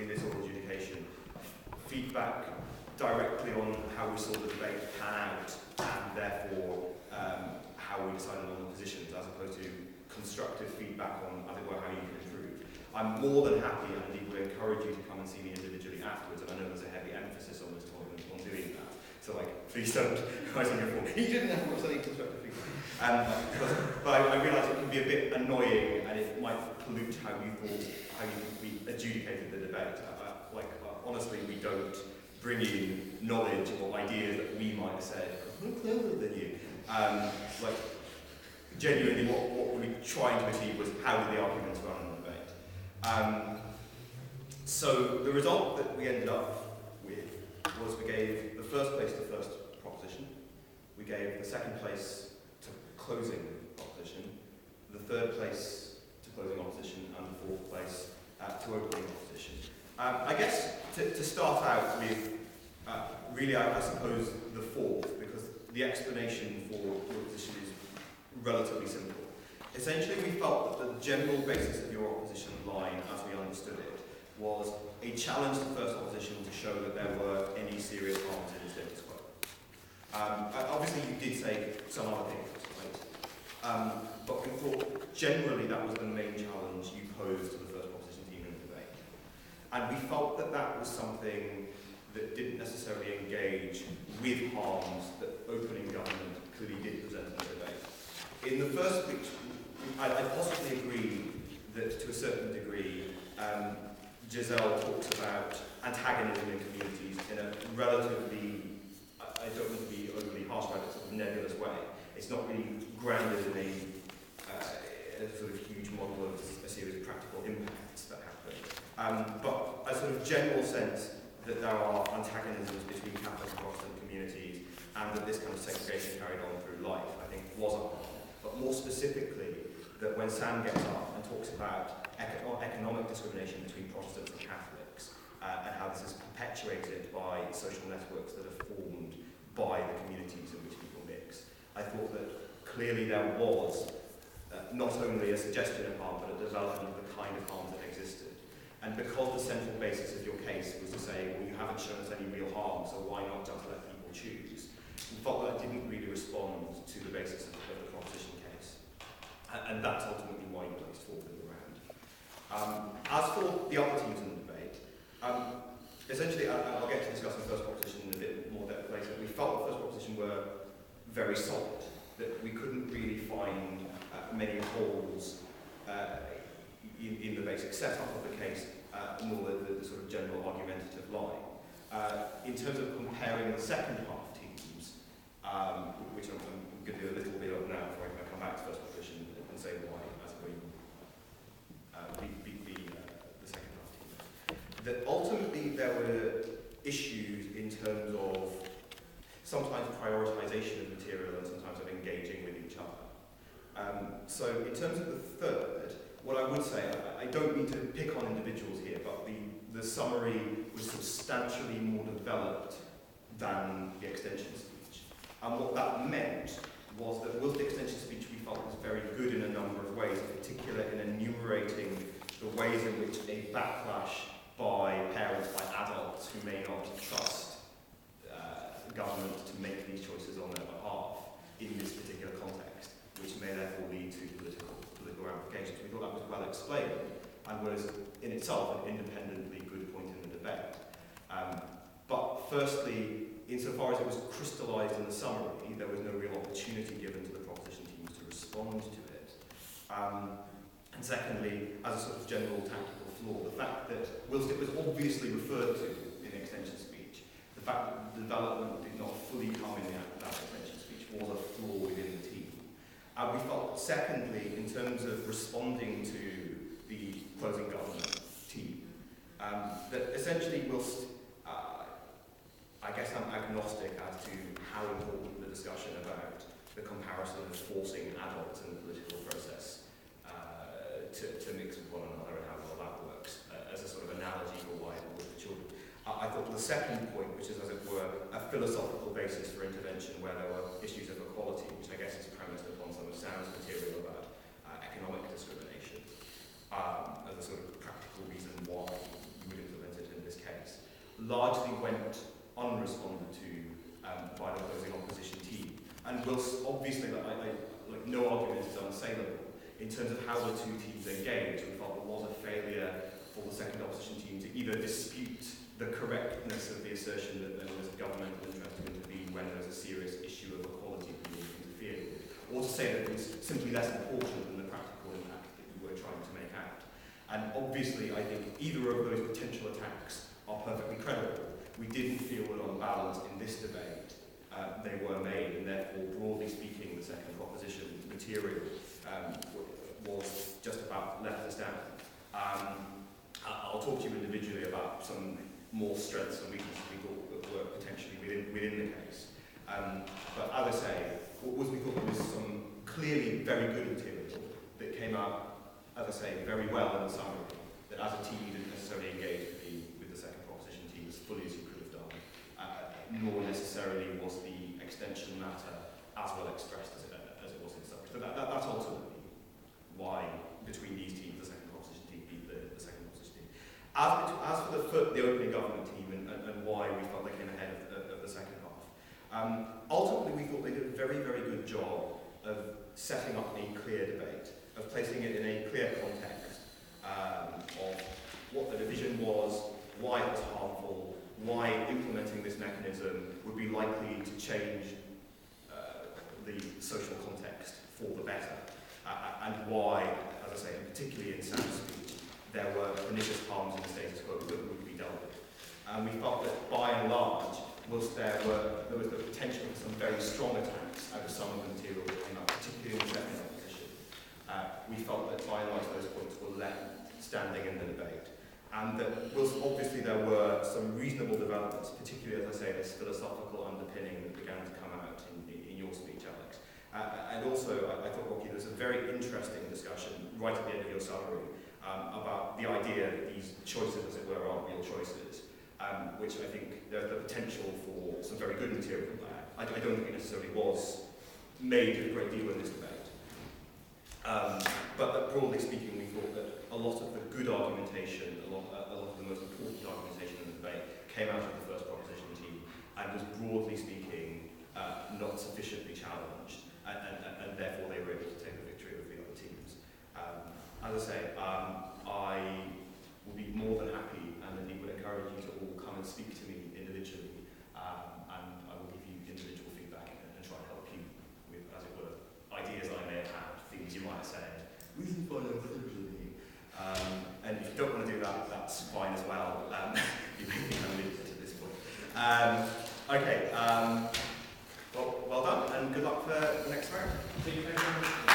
this oral adjudication, feedback directly on how we saw the debate pan out, and therefore how we decided on the positions, as opposed to constructive feedback on, as it were, how you can improve. I'm more than happy, and indeed would encourage you to come and see me individually afterwards, and I know there's a heavy emphasis on this tournament on doing that. So, like, please don't write on your form, he didn't have much any constructive feedback. But I realise it can be a bit annoying, and it might pollute how you adjudicated the debate. Honestly, we don't bring in knowledge or ideas that we might have said, I'm cleverer than you. Genuinely, what we were trying to achieve was how did the arguments run in the debate. So the result that we ended up with was we gave the first place to first proposition, we gave the second place to closing proposition, the third place to closing opposition, and the fourth place to opening opposition. I guess to start out with, really I suppose the fourth, because the explanation for your position is relatively simple. Essentially, we felt that the general basis of your opposition line, as we understood it, was a challenge to first opposition to show that there were any serious harms in the status quo. Obviously, you did say some other things, right? But we thought generally that was the main challenge you posed to the first opposition team in the debate. And we felt that that was something that didn't necessarily engage with harms that opening government clearly did present in the debate. In the first speech, I possibly agree that to a certain degree, Giselle talks about antagonism in communities in a relatively, I don't want to be overly harsh about it, sort of nebulous way. It's not really grounded in a sort of huge model of a series of practical impacts that happen. But a sort of general sense that there are antagonisms between Catholic and Protestant communities, and that this kind of segregation carried on through life, I think, was a harm. But more specifically, that when Sam gets up and talks about economic discrimination between Protestants and Catholics, and how this is perpetuated by social networks that are formed by the communities in which people mix, I thought that clearly there was not only a suggestion of harm, but a development of the kind of harms that existed. And because the central basis of your case was to say, well, you haven't shown us any real harm, so why not just let people choose? We felt that didn't really respond to the basis of the proposition case. And that's ultimately why you placed fourth in the round. As for the other teams in the debate, essentially, I'll get to discuss the first proposition in a bit more depth later. We felt the first proposition were very solid, that we couldn't really find many holes in the basic setup of the case, nor the sort of general argumentative line. In terms of comparing the second half teams, which I'm going to do a little bit of now before I come back to first proposition and say why, as we beat the second half team. That ultimately there were issues in terms of sometimes prioritization of material and sometimes of engaging with each other. So in terms of the third, what I would say, I don't mean to pick on individuals here, but the summary was substantially more developed than the extension speech. And what that meant was that whilst the extension speech we felt was very good in a number of ways, in particular in enumerating the ways in which a backlash by parents, by adults who may not trust government to make these choices on their behalf in this particular context, which may therefore lead to political ramifications. We thought that was well explained and was in itself an independently good point in the debate. But firstly, insofar as it was crystallised in the summary, there was no real opportunity given to the proposition teams to respond to it. And secondly, as a sort of general tactical flaw, the fact that, whilst it was obviously referred to in the extension speech, the fact that the development did not fully come in that extension speech was a flaw within the team. We felt, secondly, in terms of responding to the closing government team, that essentially whilst I guess I'm agnostic as to how important the discussion about the comparison of forcing adults in the political process to mix with one another and how well that works as a sort of analogy for why it works for children. I thought the second point, which is, as it were, a philosophical basis for intervention where there were issues of equality, which I guess is premised upon some of Sam's material about economic discrimination, as a sort of practical reason why you would implement it largely went unresponded to by the opposing opposition team. And whilst obviously, like no argument is unassailable, in terms of how the two teams engaged, we felt there was a failure for the second opposition team to either dispute the correctness of the assertion that there was a governmental interest to intervene when there was a serious issue of equality being interfered with, or to say that it was simply less important than the practical impact that we were trying to make out. And obviously, I think either of those potential attacks are perfectly credible. We didn't feel that on balance in this debate they were made, and therefore, broadly speaking, the second proposition material was just about leftist down. I'll talk to you individually about some more strengths and weaknesses we thought that were potentially within the case. But as I say, we thought there was some clearly very good material that came out, as I say, very well in the summary, that as a team you didn't necessarily engage with the second proposition team as fully as you could have done, nor necessarily was the extension matter as well expressed as it was in summary. But that's ultimately why, between these teams, the second proposition team beat the second proposition team. As for the opening government team and why we felt they came ahead of the second half, ultimately we thought they did a very, very good job of setting up a clear debate, of placing it in a clear context of what the division was, why it was harmful, why implementing this mechanism would be likely to change the social context for the better, and why, as I say, and particularly in sound speech, there were pernicious harms in the status quo that would be dealt with. And we felt that by and large, whilst there was the potential for some very strong attacks out of some of the material that came out, particularly in the second opposition, we felt that by and large those points were left standing in the debate. And that whilst obviously there were some reasonable developments, particularly, as I say, this philosophical underpinning that began to come out in your speech, Alex. And also, I thought, Rocky, there was a very interesting discussion right at the end of your summary about the idea that these choices, as it were, aren't real choices, which I think there's the potential for some very good material there. I don't think it necessarily was made a great deal in this debate. But broadly speaking, we thought that a lot of the good argumentation, a lot of the most important argumentation in the debate came out of the first proposition team and was, broadly speaking, not sufficiently challenged, and therefore they were able to take the victory over the other teams. As I say, I will be more than happy and indeed would encourage you to all come and speak to me individually, and I will give you individual feedback and try and help you with, as it were, ideas I may have had, things you might have said, reasons why I'm privileged. And if you don't want to do that, that's fine as well. You may be unlimited at this point. Okay, well done, and good luck for the next round. Thank you very much.